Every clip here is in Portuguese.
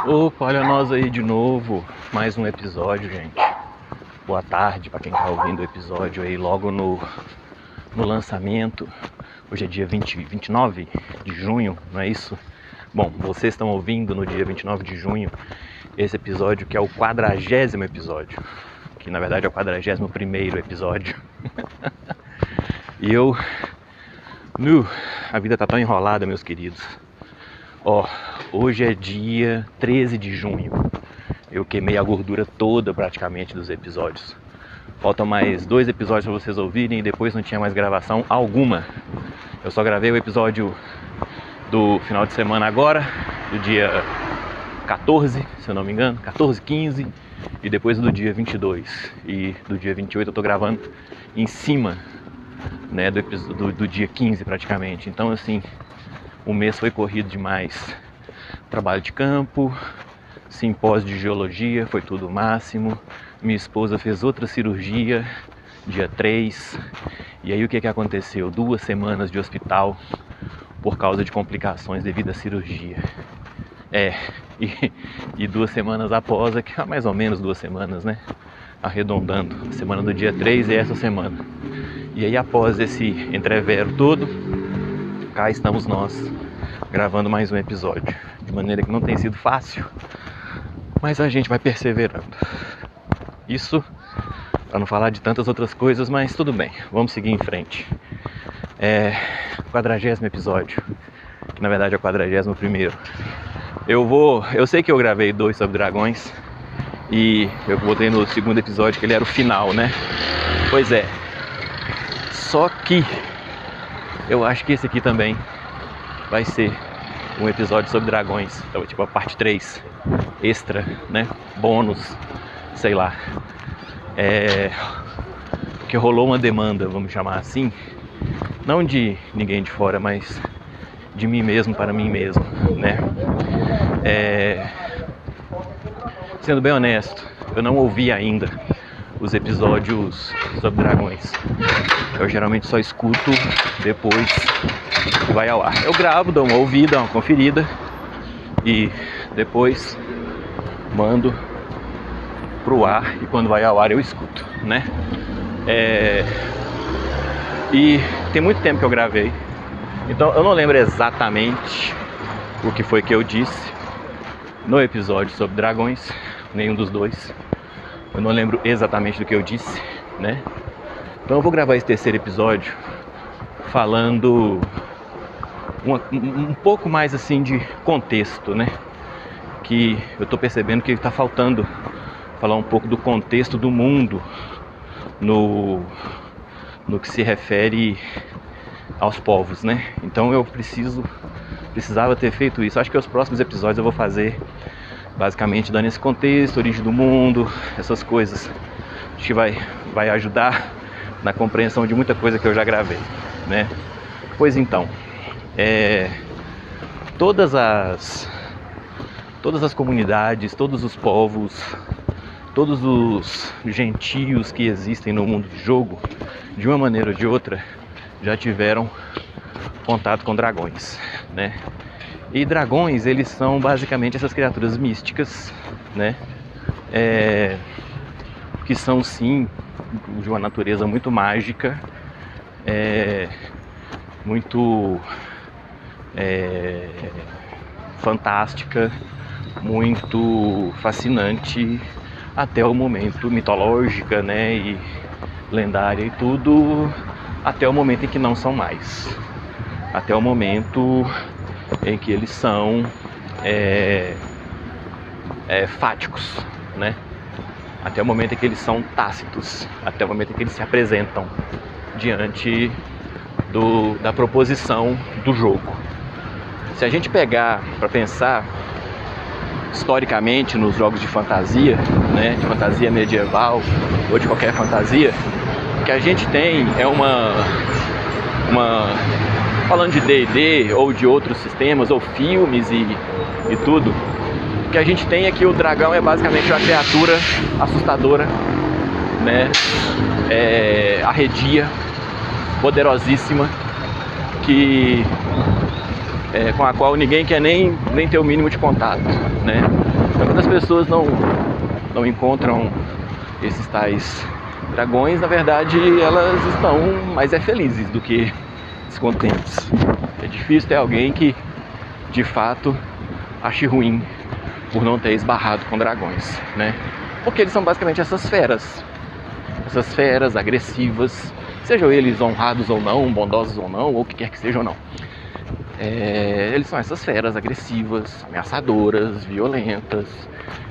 Opa, olha nós aí de novo, mais um episódio, gente. Boa tarde para quem tá ouvindo o episódio aí logo no lançamento. Hoje é dia 29 de junho, não é isso? Bom, vocês estão ouvindo no dia 29 de junho esse episódio que é o 40º episódio, que na verdade é o 41º episódio. E a vida tá tão enrolada, meus queridos. Hoje é dia 13 de junho. Eu queimei a gordura toda praticamente dos episódios. Faltam mais 2 episódios para vocês ouvirem e depois não tinha mais gravação alguma. Eu só gravei o episódio do final de semana agora, do dia 14, se eu não me engano, 14, 15, e depois do dia 22. E do dia 28 eu tô gravando em cima, né, do dia 15 praticamente. Então assim, o mês foi corrido demais. Trabalho de campo, simpósio de geologia, foi tudo o máximo. Minha esposa fez outra cirurgia, dia 3. E aí o que aconteceu? 2 semanas de hospital por causa de complicações devido à cirurgia. E 2 semanas após, mais ou menos 2 semanas, né? Arredondando, a semana do dia 3 e essa semana. E aí após esse entrevero todo, cá estamos nós, gravando mais um episódio. De maneira que não tem sido fácil, mas a gente vai perseverando. Isso para não falar de tantas outras coisas, mas tudo bem, vamos seguir em frente. 40º episódio, que na verdade é o 41º. Eu sei que eu gravei 2 sobre dragões e eu botei no segundo episódio que ele era o final, né? Pois é. Só que eu acho que esse aqui também vai ser um episódio sobre dragões, então, tipo a parte 3, extra, né, bônus, sei lá. Porque rolou uma demanda, vamos chamar assim, não de ninguém de fora, mas de mim mesmo para mim mesmo, né. Sendo bem honesto, eu não ouvi ainda os episódios sobre dragões. Eu geralmente só escuto depois que vai ao ar. Eu gravo, dou uma ouvida, uma conferida e depois mando pro ar, e quando vai ao ar eu escuto, né? E tem muito tempo que eu gravei, então eu não lembro exatamente o que foi que eu disse no episódio sobre dragões, nenhum dos dois. Eu não lembro exatamente do que eu disse, né? Então eu vou gravar esse 3º episódio falando um pouco mais assim de contexto, né? Que eu tô percebendo que tá faltando falar um pouco do contexto do mundo no que se refere aos povos, né? Então eu precisava ter feito isso. Acho que os próximos episódios eu vou fazer basicamente dando esse contexto, origem do mundo, essas coisas. Acho que vai ajudar na compreensão de muita coisa que eu já gravei, né? Pois então, todas as comunidades, todos os povos, todos os gentios que existem no mundo de jogo, de uma maneira ou de outra, já tiveram contato com dragões, né? E dragões, eles são basicamente essas criaturas místicas, né? Que são sim de uma natureza muito mágica, muito fantástica, muito fascinante, até o momento mitológica, né, e lendária e tudo, até o momento em que não são mais, até o momento em que eles são fáticos, né, até o momento em que eles são tácitos, até o momento em que eles se apresentam diante da proposição do jogo. Se a gente pegar para pensar historicamente nos jogos de fantasia, né, de fantasia medieval ou de qualquer fantasia, o que a gente tem é falando de D&D ou de outros sistemas ou filmes e tudo, o que a gente tem é que o dragão é basicamente uma criatura assustadora, né, arredia, poderosíssima, que com a qual ninguém quer nem ter o mínimo de contato, né? Então, quando as pessoas não encontram esses tais dragões, na verdade elas estão mais felizes do que descontentes. É difícil ter alguém que de fato ache ruim por não ter esbarrado com dragões, né? Porque eles são basicamente essas feras agressivas, sejam eles honrados ou não, bondosos ou não, ou o que quer que seja ou não. Eles são essas feras agressivas, ameaçadoras, violentas,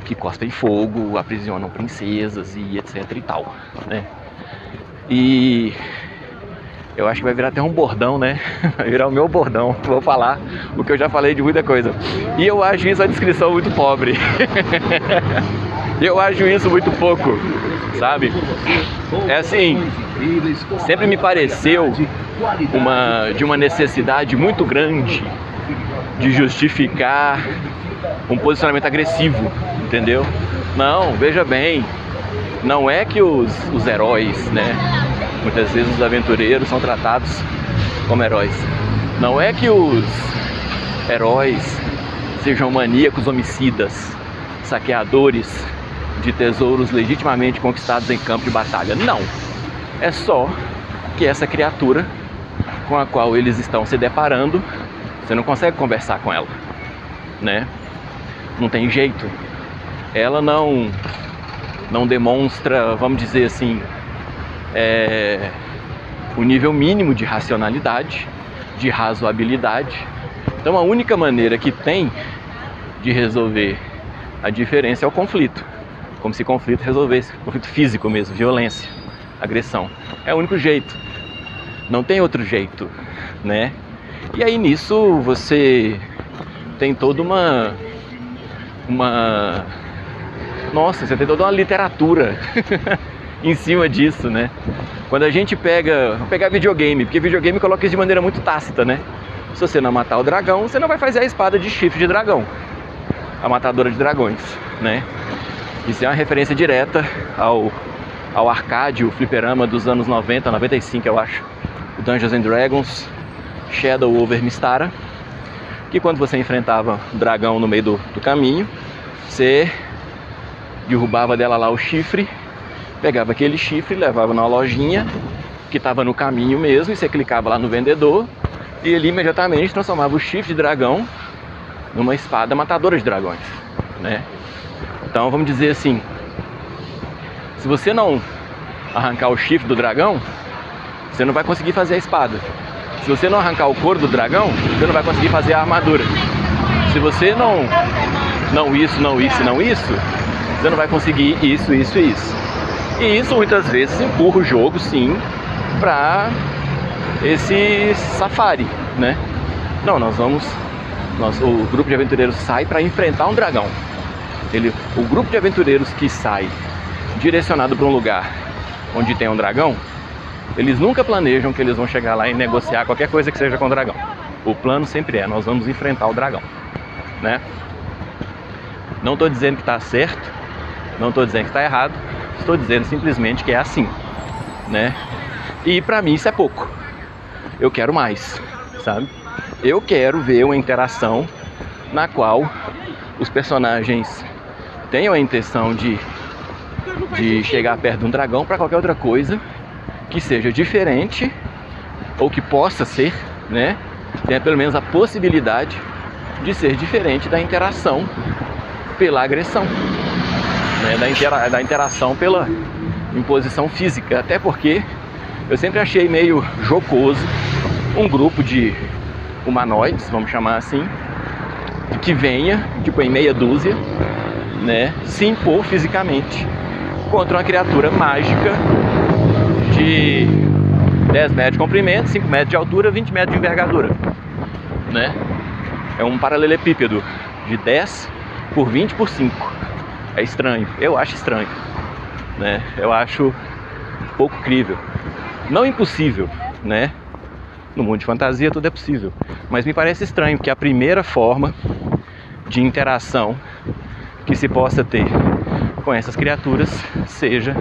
que cospem fogo, aprisionam princesas e etc e tal, né? E eu acho que vai virar até um bordão, né? Vai virar o meu bordão, vou falar o que eu já falei de muita coisa. E eu acho isso a descrição muito pobre. Eu acho isso muito pouco, sabe? É assim, sempre me pareceu de uma necessidade muito grande de justificar um posicionamento agressivo, entendeu? Não, veja bem, não é que os heróis, né? Muitas vezes os aventureiros são tratados como heróis. Não é que os heróis sejam maníacos homicidas, saqueadores de tesouros legitimamente conquistados em campo de batalha. Não. É só que essa criatura com a qual eles estão se deparando, você não consegue conversar com ela, né? Não tem jeito. Ela não demonstra, vamos dizer assim, o nível mínimo de racionalidade, de razoabilidade. Então a única maneira que tem de resolver a diferença é o conflito. Como se conflito resolvesse, conflito físico mesmo, violência, agressão. É o único jeito. Não tem outro jeito, né? E aí nisso você tem toda Nossa, você tem toda uma literatura em cima disso, né? Quando a gente vou pegar videogame, porque videogame coloca isso de maneira muito tácita, né? Se você não matar o dragão, você não vai fazer a espada de chifre de dragão, a matadora de dragões, né? Isso é uma referência direta ao arcade, o fliperama dos anos 90, 95 eu acho, o Dungeons and Dragons, Shadow over Mystara, que quando você enfrentava o dragão no meio do caminho, você derrubava dela lá o chifre, pegava aquele chifre, levava na lojinha que estava no caminho mesmo, e você clicava lá no vendedor e ele imediatamente transformava o chifre de dragão numa espada matadora de dragões, né? Então vamos dizer assim, se você não arrancar o chifre do dragão, você não vai conseguir fazer a espada. Se você não arrancar o couro do dragão, você não vai conseguir fazer a armadura. Se você não isso, você não vai conseguir isso. E isso muitas vezes empurra o jogo, sim, para esse safari, né? Não, o grupo de aventureiros sai para enfrentar um dragão. O grupo de aventureiros que sai direcionado para um lugar onde tem um dragão, eles nunca planejam que eles vão chegar lá e negociar qualquer coisa que seja com o dragão. O plano sempre nós vamos enfrentar o dragão, né? Não estou dizendo que está certo, não estou dizendo que está errado, estou dizendo simplesmente que é assim, né? E para mim isso é pouco. Eu quero mais, sabe? Eu quero ver uma interação na qual os personagens tenham a intenção de chegar perto de um dragão para qualquer outra coisa que seja diferente, ou que possa ser, né? Tenha pelo menos a possibilidade de ser diferente da interação pela agressão, né? Da interação pela imposição física. Até porque eu sempre achei meio jocoso um grupo de humanoides, vamos chamar assim, que venha, tipo em meia dúzia, né, se impor fisicamente contra uma criatura mágica de 10 metros de comprimento, 5 metros de altura, 20 metros de envergadura, né? É um paralelepípedo de 10 por 20 por 5. É estranho, eu acho estranho, né? Eu acho pouco crível. Não impossível, né? No mundo de fantasia tudo é possível, mas me parece estranho que a primeira forma de interação que se possa ter com essas criaturas seja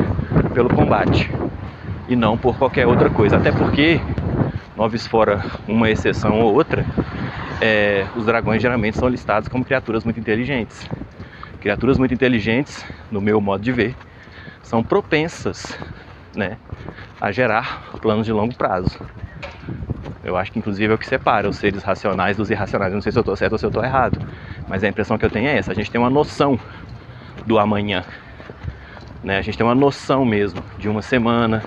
pelo combate e não por qualquer outra coisa. Até porque, noves fora uma exceção ou outra, os dragões geralmente são listados como criaturas muito inteligentes. Criaturas muito inteligentes, no meu modo de ver, são propensas, né, a gerar planos de longo prazo. Eu acho que inclusive é o que separa os seres racionais dos irracionais. Eu não sei se eu estou certo ou se eu estou errado, mas a impressão que eu tenho é essa. A gente tem uma noção do amanhã, né? A gente tem uma noção mesmo de uma semana,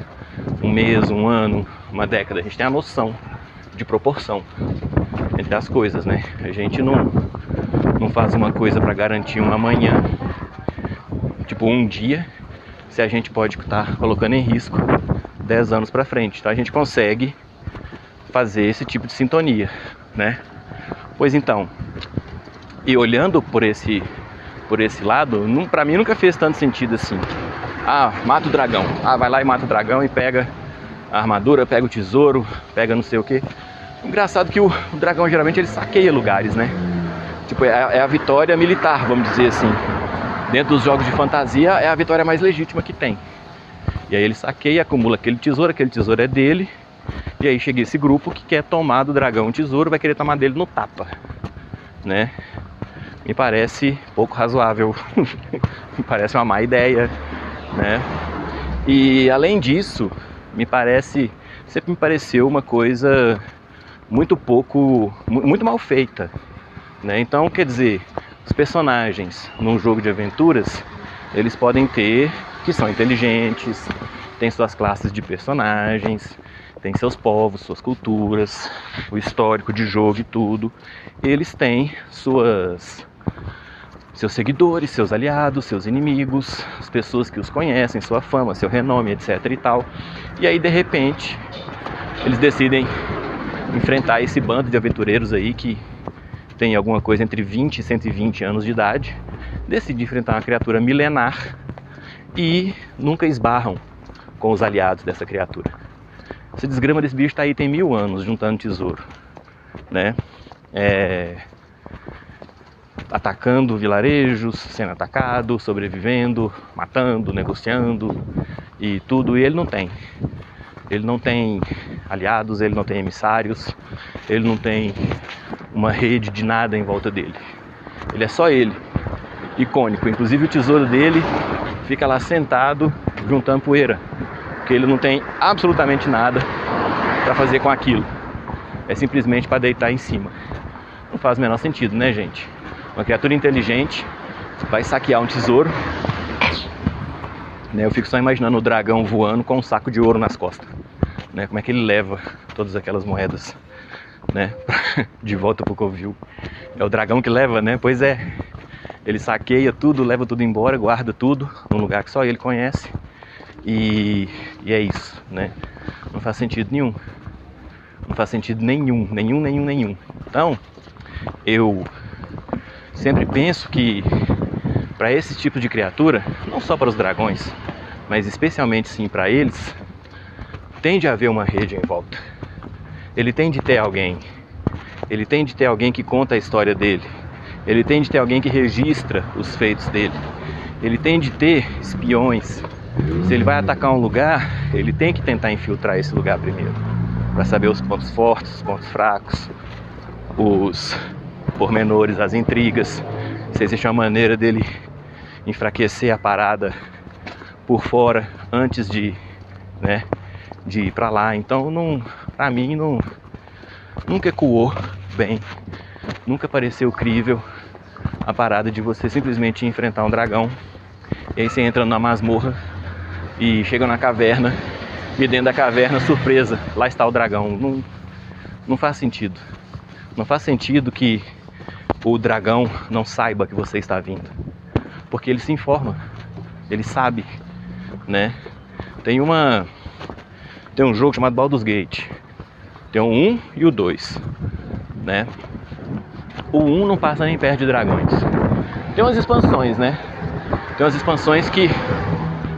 um mês, um ano, uma década. A gente tem a noção de proporção entre as coisas, né? A gente não faz uma coisa para garantir um amanhã, tipo um dia, se a gente pode estar colocando em risco 10 anos para frente. Então a gente consegue fazer esse tipo de sintonia, né? Pois então, e olhando por esse lado, para mim nunca fez tanto sentido assim. Ah, mata o dragão. Ah, vai lá e mata o dragão e pega a armadura, pega o tesouro, pega não sei o que. Engraçado que o dragão geralmente ele saqueia lugares, né? Tipo, é a vitória militar, vamos dizer assim. Dentro dos jogos de fantasia é a vitória mais legítima que tem. E aí ele saqueia, acumula aquele tesouro é dele. E aí chega esse grupo que quer tomar do dragão o tesouro, vai querer tomar dele no tapa, né? Me parece pouco razoável, me parece uma má ideia, né? E além disso, sempre me pareceu uma coisa muito mal feita, né? Então, quer dizer, os personagens num jogo de aventuras, eles podem ter, que são inteligentes, têm suas classes de personagens, tem seus povos, suas culturas, o histórico de jogo e tudo. Eles têm seus seguidores, seus aliados, seus inimigos, as pessoas que os conhecem, sua fama, seu renome, etc e tal. E aí, de repente, eles decidem enfrentar esse bando de aventureiros aí que tem alguma coisa entre 20 e 120 anos de idade. Decidem enfrentar uma criatura milenar e nunca esbarram com os aliados dessa criatura. Essa desgrama desse bicho tá aí tem 1000 anos juntando tesouro, né? Atacando vilarejos, sendo atacado, sobrevivendo, matando, negociando e tudo. E ele não tem. Ele não tem aliados, ele não tem emissários, ele não tem uma rede de nada em volta dele. Ele é só ele, icônico. Inclusive o tesouro dele fica lá sentado juntando poeira, porque ele não tem absolutamente nada para fazer com aquilo. É simplesmente para deitar em cima. Não faz o menor sentido, né, gente? Uma criatura inteligente vai saquear um tesouro, né? Eu fico só imaginando o dragão voando com um saco de ouro nas costas, né? Como é que ele leva todas aquelas moedas, né, de volta pro covil? É o dragão que leva, né? Pois é. Ele saqueia tudo, leva tudo embora, guarda tudo num lugar que só ele conhece. E é isso, né? Não faz sentido nenhum. Não faz sentido nenhum. Então, eu sempre penso que para esse tipo de criatura, não só para os dragões, mas especialmente sim para eles, tem de haver uma rede em volta. Ele tem de ter alguém. Ele tem de ter alguém que conta a história dele. Ele tem de ter alguém que registra os feitos dele. Ele tem de ter espiões. Se ele vai atacar um lugar, ele tem que tentar infiltrar esse lugar primeiro, para saber os pontos fortes, os pontos fracos, os pormenores, as intrigas, se existe uma maneira dele enfraquecer a parada por fora antes de ir para lá. Então, para mim, nunca ecoou bem, nunca pareceu crível a parada de você simplesmente enfrentar um dragão e aí você entra na masmorra e chega na caverna e dentro da caverna, surpresa, lá está o dragão. Não faz sentido. Não faz sentido que o dragão não saiba que você está vindo, porque ele se informa, ele sabe, né? Tem um jogo chamado Baldur's Gate. Tem o 1 e o 2, né? O 1 não passa nem perto de dragões. Tem umas expansões, né? Tem umas expansões que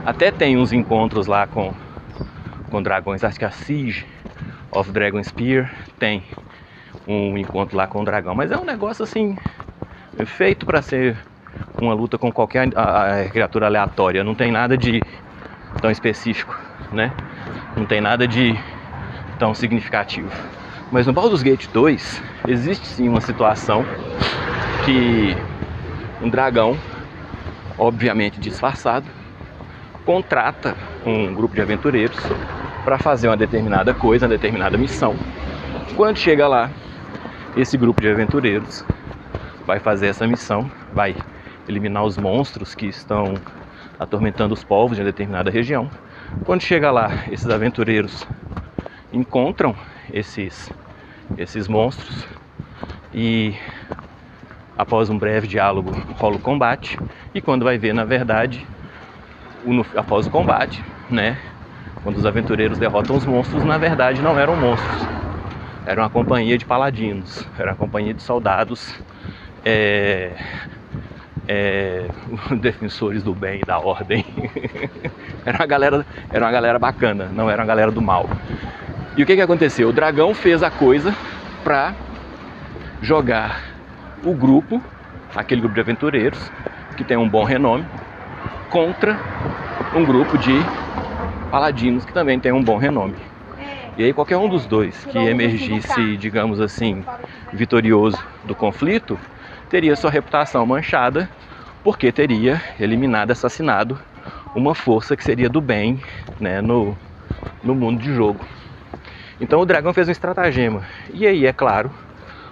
até tem uns encontros lá com dragões. Acho que a Siege of Dragonspear tem um encontro lá com o dragão. Mas é um negócio assim, feito para ser uma luta com qualquer criatura aleatória. Não tem nada de tão específico, né? Não tem nada de tão significativo. Mas no Baldur's Gate 2 existe sim uma situação que um dragão, obviamente disfarçado, contrata um grupo de aventureiros para fazer uma determinada coisa, uma determinada missão. Quando chega lá, esse grupo de aventureiros vai fazer essa missão, vai eliminar os monstros que estão atormentando os povos de uma determinada região. Quando chega lá, esses aventureiros encontram esses monstros e após um breve diálogo rola o combate, e quando vai ver, na verdade, após o combate, né, quando os aventureiros derrotam os monstros, na verdade não eram monstros, era uma companhia de paladinos, era uma companhia de soldados defensores do bem e da ordem. Era uma galera bacana, não era uma galera do mal. E o que aconteceu? O dragão fez a coisa pra jogar o grupo, aquele grupo de aventureiros, que tem um bom renome, contra um grupo de paladinos que também tem um bom renome. E aí qualquer um dos dois que emergisse, digamos assim, vitorioso do conflito, teria sua reputação manchada, porque teria eliminado, assassinado uma força que seria do bem, né, no mundo de jogo. Então o dragão fez um estratagema. E aí, é claro,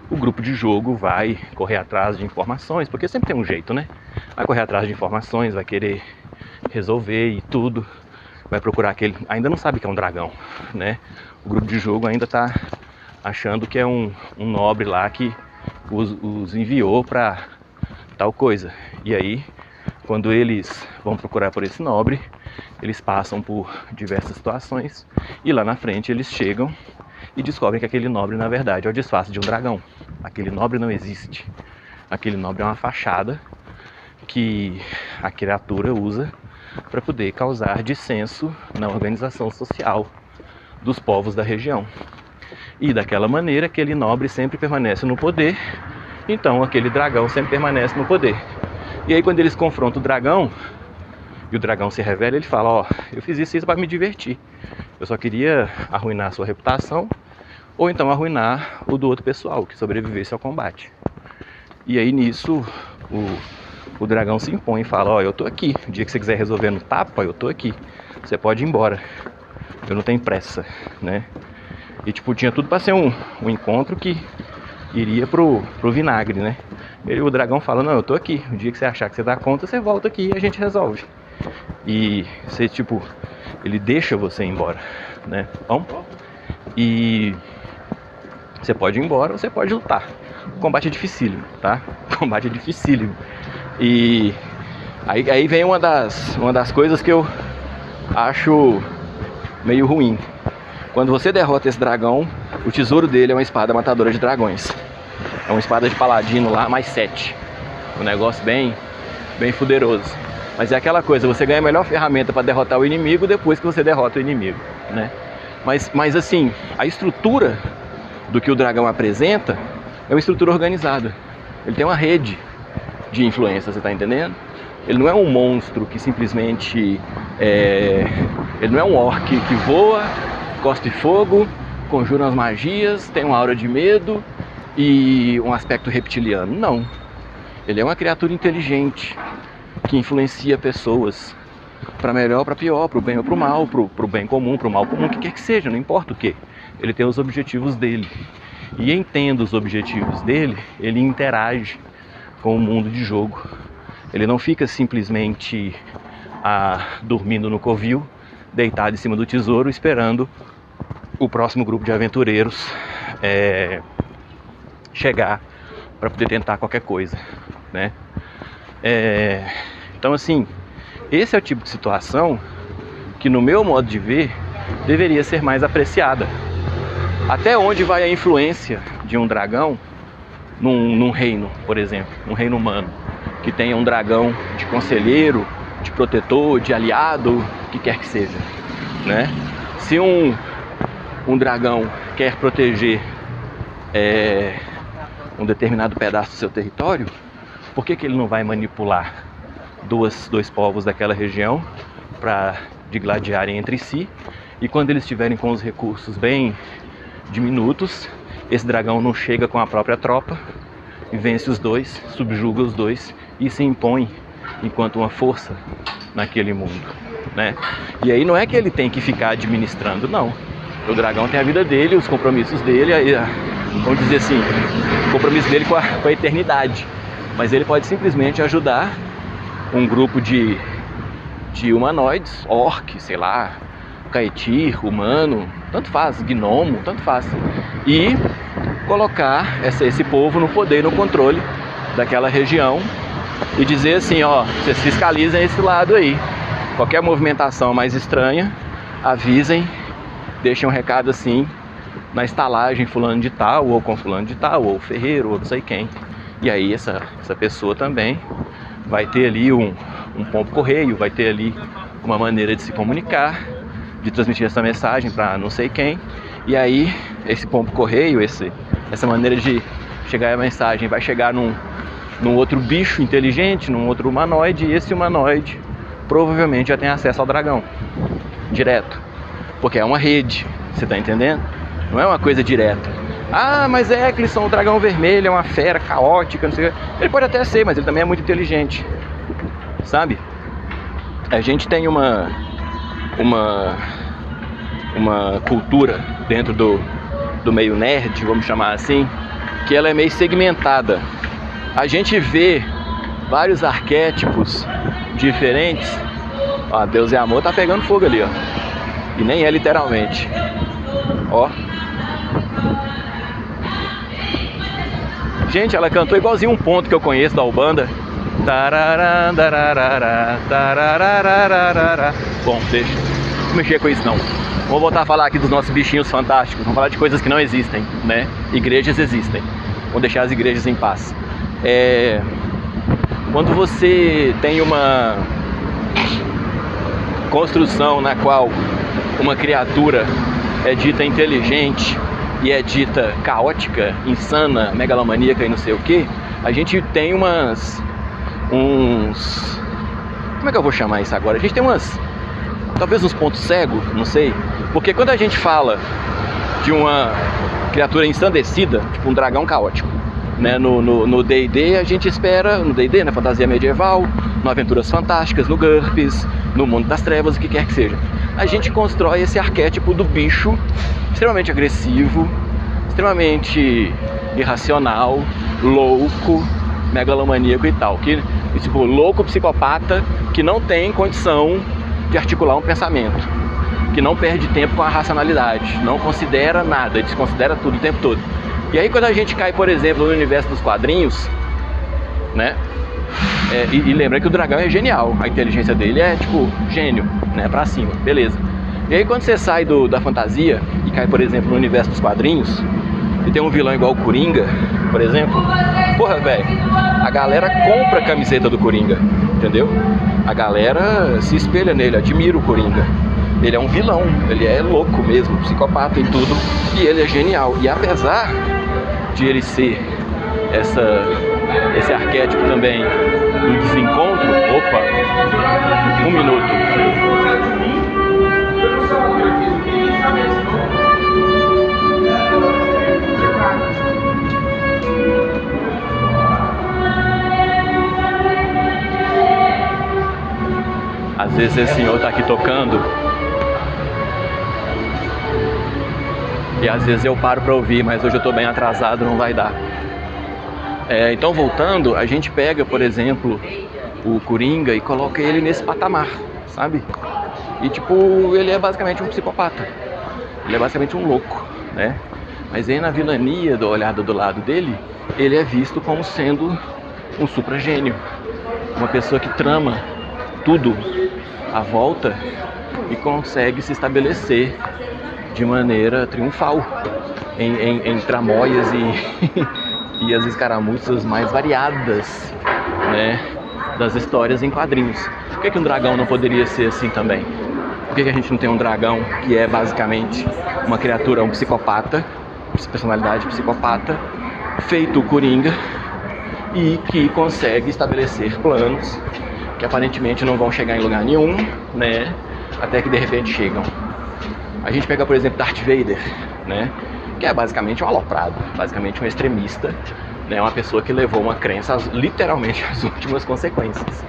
o grupo de jogo vai correr atrás de informações, porque sempre tem um jeito, né? Vai correr atrás de informações, vai querer resolver e tudo. Vai procurar aquele... Ainda não sabe que é um dragão, né? O grupo de jogo ainda tá achando que é um nobre lá que os enviou para tal coisa. E aí, quando eles vão procurar por esse nobre, eles passam por diversas situações e lá na frente eles chegam e descobrem que aquele nobre, na verdade, é o disfarce de um dragão. Aquele nobre não existe. Aquele nobre é uma fachada que a criatura usa para poder causar dissenso na organização social dos povos da região. E daquela maneira, aquele nobre sempre permanece no poder, então aquele dragão sempre permanece no poder. E aí quando eles confrontam o dragão, e o dragão se revela, ele fala, ó, eu fiz isso para me divertir. Eu só queria arruinar a sua reputação, ou então arruinar o do outro pessoal, que sobrevivesse ao combate. E aí nisso, o dragão se impõe e fala, ó, eu tô aqui, o dia que você quiser resolver no tapa, eu tô aqui. Você pode ir embora, eu não tenho pressa, né? E tipo, tinha tudo para ser um encontro que iria pro vinagre, né? E o dragão fala, não, eu tô aqui, o dia que você achar que você dá conta, você volta aqui e a gente resolve. E você, tipo, ele deixa você ir embora, né? Bom, e você pode ir embora ou você pode lutar. O combate é dificílimo, tá? O combate é dificílimo. E aí vem uma das coisas que eu acho meio ruim. Quando você derrota esse dragão, o tesouro dele é uma espada matadora de dragões. É uma espada de paladino lá, mais 7. Um negócio bem fuderoso. Mas é aquela coisa, você ganha a melhor ferramenta para derrotar o inimigo depois que você derrota o inimigo, né? Mas assim, a estrutura do que o dragão apresenta é uma estrutura organizada. Ele tem uma rede de influência, você tá entendendo? Ele não é um monstro que simplesmente ele não é um orc que voa, cospe fogo, conjura umas magias, tem uma aura de medo e um aspecto reptiliano. Não. Ele é uma criatura inteligente que influencia pessoas para melhor ou para pior, para o bem ou para o mal, para o bem comum, para o mal comum, o que quer que seja, não importa o que. Ele tem os objetivos dele. E entendendo os objetivos dele, ele interage com o mundo de jogo. Ele não fica simplesmente dormindo no covil, deitado em cima do tesouro, esperando o próximo grupo de aventureiros chegar para poder tentar qualquer coisa, né? Então assim, esse é o tipo de situação que, no meu modo de ver, deveria ser mais apreciada. Até onde vai a influência de um dragão num reino, por exemplo, um reino humano, que tenha um dragão de conselheiro, de protetor, de aliado, o que quer que seja, né? Se um dragão quer proteger um determinado pedaço do seu território, por que ele não vai manipular dois povos daquela região para digladiarem entre si, e quando eles estiverem com os recursos bem diminutos, esse dragão não chega com a própria tropa e vence os dois, subjuga os dois e se impõe enquanto uma força naquele mundo, né? E aí não é que ele tem que ficar administrando, não. O dragão tem a vida dele, os compromissos dele, vamos dizer assim, o compromisso dele com a eternidade. Mas ele pode simplesmente ajudar um grupo de humanoides, orc, sei lá, caetir, humano, tanto faz, gnomo, tanto faz, e colocar esse povo no poder, no controle daquela região e dizer assim, ó, vocês fiscalizem esse lado aí, qualquer movimentação mais estranha, avisem, deixem um recado assim na estalagem fulano de tal, ou com fulano de tal, ou ferreiro, ou não sei quem. E aí essa pessoa também vai ter ali um pombo correio, vai ter ali uma maneira de se comunicar, de transmitir essa mensagem para não sei quem. E aí esse pombo correio, essa maneira de chegar a mensagem vai chegar num outro bicho inteligente, num outro humanoide, e esse humanoide provavelmente já tem acesso ao dragão direto, porque é uma rede, você tá entendendo? Não é uma coisa direta. Ah, mas Eccleston, o dragão vermelho é uma fera caótica, não sei o que. Ele pode até ser, mas ele também é muito inteligente, sabe? A gente tem uma cultura dentro do meio nerd, vamos chamar assim, que ela é meio segmentada. A gente vê vários arquétipos diferentes. Ó, Deus é amor tá pegando fogo ali, ó. E nem é literalmente. Ó. Gente, ela cantou igualzinho um ponto que eu conheço da Ubanda. Bom, deixa. Não mexer com isso não. Vou voltar a falar aqui dos nossos bichinhos fantásticos. Vamos falar de coisas que não existem, né? Igrejas existem. Vamos deixar as igrejas em paz. Quando você tem uma construção na qual uma criatura é dita inteligente e é dita caótica, insana, megalomaníaca e não sei o que, a gente tem como é que eu vou chamar isso agora? A gente tem talvez uns pontos cegos, não sei, porque quando a gente fala de uma criatura ensandecida, tipo um dragão caótico, né, no D&D a gente espera, no D&D, na fantasia medieval, no Aventuras Fantásticas, no GURPS, no Mundo das Trevas, o que quer que seja, a gente constrói esse arquétipo do bicho extremamente agressivo, extremamente irracional, louco, megalomaníaco e tal, tipo, louco psicopata que não tem condição de articular um pensamento, que não perde tempo com a racionalidade, não considera nada, desconsidera tudo o tempo todo. E aí quando a gente cai, por exemplo, no universo dos quadrinhos, né? E lembra que o dragão é genial, a inteligência dele é tipo gênio, né? Pra cima, beleza. E aí quando você sai da fantasia e cai, por exemplo, no universo dos quadrinhos, e tem um vilão igual o Coringa, por exemplo, porra, velho, a galera compra a camiseta do Coringa, entendeu? A galera se espelha nele, admira o Coringa. Ele é um vilão, ele é louco mesmo, psicopata e tudo, e ele é genial. E apesar de ele ser esse arquétipo também do desencontro, opa, um minuto. Às vezes esse senhor tá aqui tocando e às vezes eu paro pra ouvir, mas hoje eu tô bem atrasado, não vai dar. Então voltando, a gente pega, por exemplo, o Coringa e coloca ele nesse patamar, sabe? E tipo, ele é basicamente um psicopata, ele é basicamente um louco, né? Mas aí na vilania, olhada do lado dele, ele é visto como sendo um supra-gênio, uma pessoa que trama tudo à volta e consegue se estabelecer de maneira triunfal em tramóias e as escaramuças mais variadas, né, das histórias em quadrinhos. Por que um dragão não poderia ser assim também? Por que a gente não tem um dragão que é basicamente uma criatura, um psicopata, personalidade psicopata, feito Coringa, e que consegue estabelecer planos que aparentemente não vão chegar em lugar nenhum, né? Até que de repente chegam. A gente pega, por exemplo, Darth Vader, né? que é basicamente um aloprado, basicamente um extremista, né? Uma pessoa que levou uma crença literalmente às últimas consequências.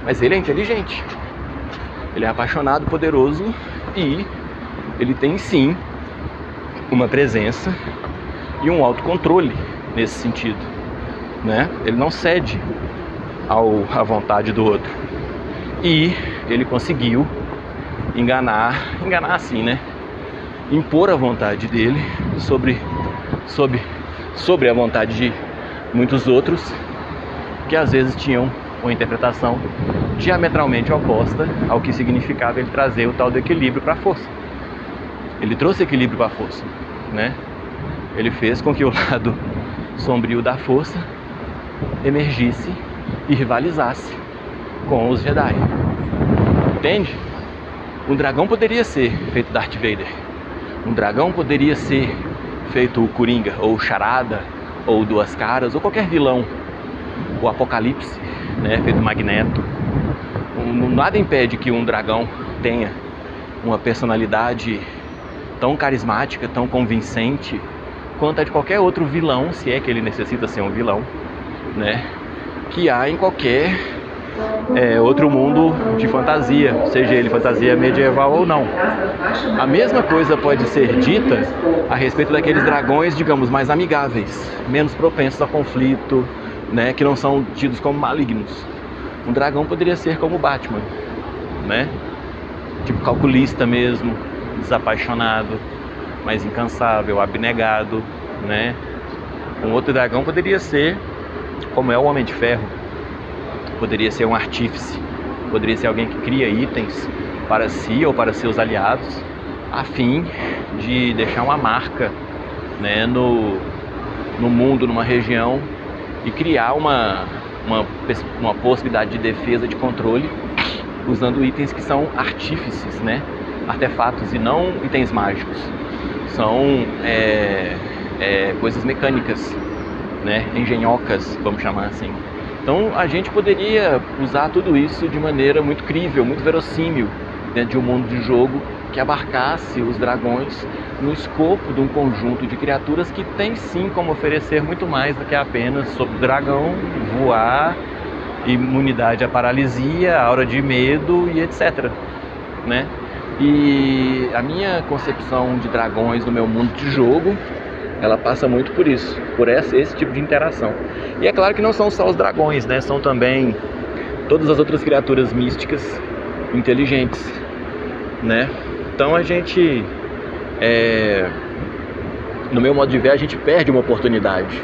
Mas ele é inteligente, ele é apaixonado, poderoso e ele tem sim uma presença e um autocontrole nesse sentido, né? Ele não cede à vontade do outro. E ele conseguiu enganar assim, né? Impor a vontade dele sobre a vontade de muitos outros, que às vezes tinham uma interpretação diametralmente oposta ao que significava ele trazer o tal do equilíbrio para a força. Ele trouxe equilíbrio para a força, né? Ele fez com que o lado sombrio da força emergisse e rivalizasse com os Jedi. Entende? Um dragão poderia ser feito Darth Vader. Um dragão poderia ser feito o Coringa, ou o Charada, ou Duas Caras, ou qualquer vilão. O Apocalipse, né, feito Magneto. Nada impede que um dragão tenha uma personalidade tão carismática, tão convincente, quanto a de qualquer outro vilão, se é que ele necessita ser um vilão, né, que há em qualquer outro mundo de fantasia, seja ele fantasia medieval ou não. A mesma coisa pode ser dita a respeito daqueles dragões, digamos, mais amigáveis, menos propensos a conflito, né, que não são tidos como malignos. Um dragão poderia ser como o Batman, né, tipo calculista mesmo, desapaixonado, mas incansável, abnegado, né. Um outro dragão poderia ser como é o Homem de Ferro. Poderia ser um artífice, poderia ser alguém que cria itens para si ou para seus aliados, a fim de deixar uma marca, né, no mundo, numa região, e criar uma possibilidade de defesa, de controle, usando itens que são artífices, né, artefatos e não itens mágicos. São coisas mecânicas, né, engenhocas, vamos chamar assim. Então a gente poderia usar tudo isso de maneira muito crível, muito verossímil, dentro de um mundo de jogo que abarcasse os dragões no escopo de um conjunto de criaturas que tem sim como oferecer muito mais do que apenas sobre o dragão, voar, imunidade à paralisia, aura de medo e etc, né? E a minha concepção de dragões no meu mundo de jogo, ela passa muito por isso, por esse tipo de interação. E é claro que não são só os dragões, né? São também todas as outras criaturas místicas inteligentes, né? Então a gente, no meu modo de ver, a gente perde uma oportunidade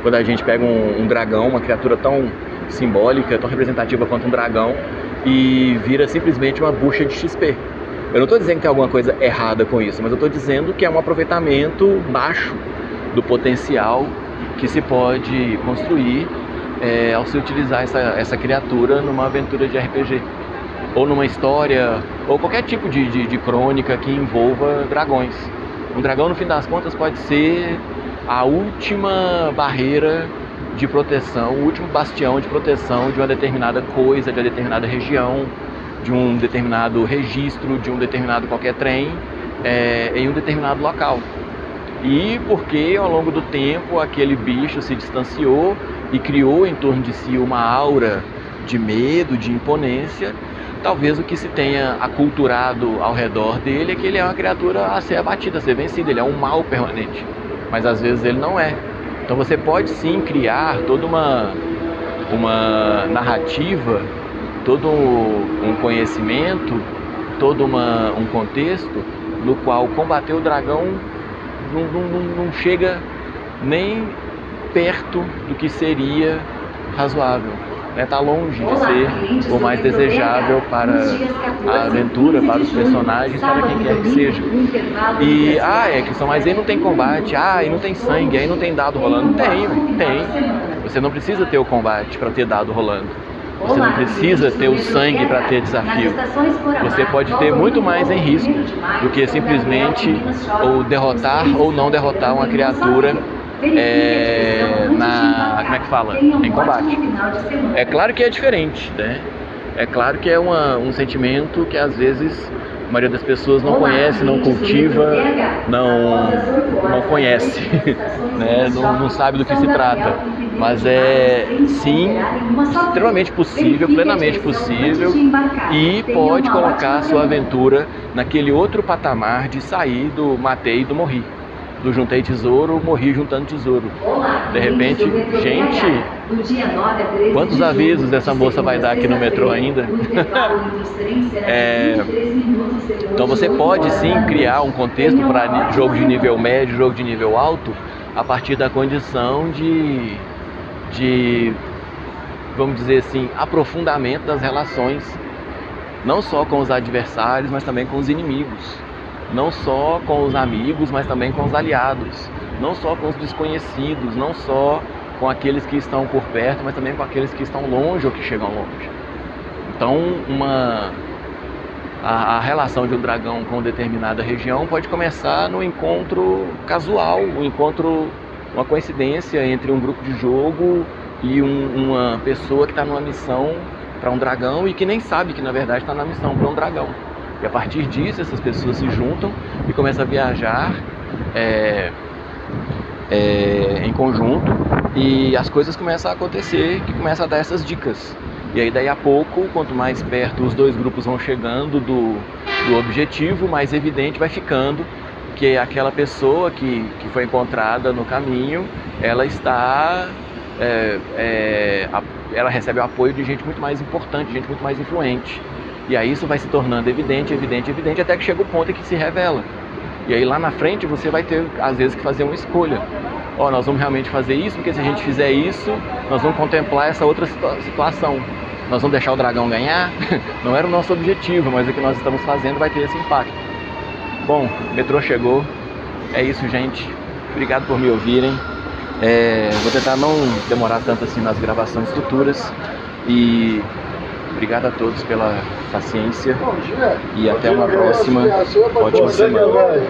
quando a gente pega um dragão, uma criatura tão simbólica, tão representativa quanto um dragão, e vira simplesmente uma bucha de XP. Eu não estou dizendo que tem alguma coisa errada com isso, mas eu estou dizendo que é um aproveitamento baixo do potencial que se pode construir ao se utilizar essa criatura numa aventura de RPG, ou numa história, ou qualquer tipo de crônica que envolva dragões. Um dragão, no fim das contas, pode ser a última barreira de proteção, o último bastião de proteção de uma determinada coisa, de uma determinada região, de um determinado registro, de um determinado qualquer trem, em um determinado local. E porque ao longo do tempo aquele bicho se distanciou e criou em torno de si uma aura de medo, de imponência, talvez o que se tenha aculturado ao redor dele é que ele é uma criatura a ser abatida, a ser vencida, ele é um mal permanente, mas às vezes ele não é. Então você pode sim criar toda uma narrativa, todo um conhecimento, todo um contexto no qual combater o dragão não chega nem perto do que seria razoável. Está longe de ser o mais desejável para a aventura, para os personagens, para quem quer que seja. E, mas aí não tem combate, aí não tem sangue, aí não tem dado rolando. Tem. Você não precisa ter o combate para ter dado rolando. Você não precisa ter o sangue para ter desafio. Você pode ter muito mais em risco do que simplesmente ou derrotar ou não derrotar uma criatura em combate. É claro que é diferente, né? É claro que é um sentimento que às vezes maioria das pessoas não conhece, não cultiva, não conhece, né? Não sabe do que se trata. Mas é sim extremamente possível, plenamente possível, e pode colocar a sua aventura naquele outro patamar de sair do matei e do morri. Do juntei tesouro, morri juntando tesouro. De repente, gente, quantos avisos essa moça vai dar aqui no metrô ainda? Então você pode sim criar um contexto para jogo de nível médio, jogo de nível alto, a partir da condição de vamos dizer assim, aprofundamento das relações, não só com os adversários, mas também com os inimigos. Não só com os amigos, mas também com os aliados. Não só com os desconhecidos, não só com aqueles que estão por perto, mas também com aqueles que estão longe ou que chegam longe. Então, a relação de um dragão com determinada região pode começar no encontro casual, uma coincidência entre um grupo de jogo e uma pessoa que está numa missão para um dragão e que nem sabe que na verdade está na missão para um dragão. E a partir disso, essas pessoas se juntam e começam a viajar em conjunto, e as coisas começam a acontecer, que começam a dar essas dicas. E aí, daí a pouco, quanto mais perto os dois grupos vão chegando do objetivo, mais evidente vai ficando que aquela pessoa que foi encontrada no caminho, ela ela recebe o apoio de gente muito mais importante, gente muito mais influente. E aí isso vai se tornando evidente, até que chega o ponto em que se revela. E aí lá na frente você vai ter, às vezes, que fazer uma escolha. Nós vamos realmente fazer isso, porque se a gente fizer isso, nós vamos contemplar essa outra situação. Nós vamos deixar o dragão ganhar? Não era o nosso objetivo, mas o que nós estamos fazendo vai ter esse impacto. Bom, o metrô chegou. É isso, gente. Obrigado por me ouvirem. Vou tentar não demorar tanto assim nas gravações futuras. E obrigado a todos pela paciência e até uma próxima ótima semana.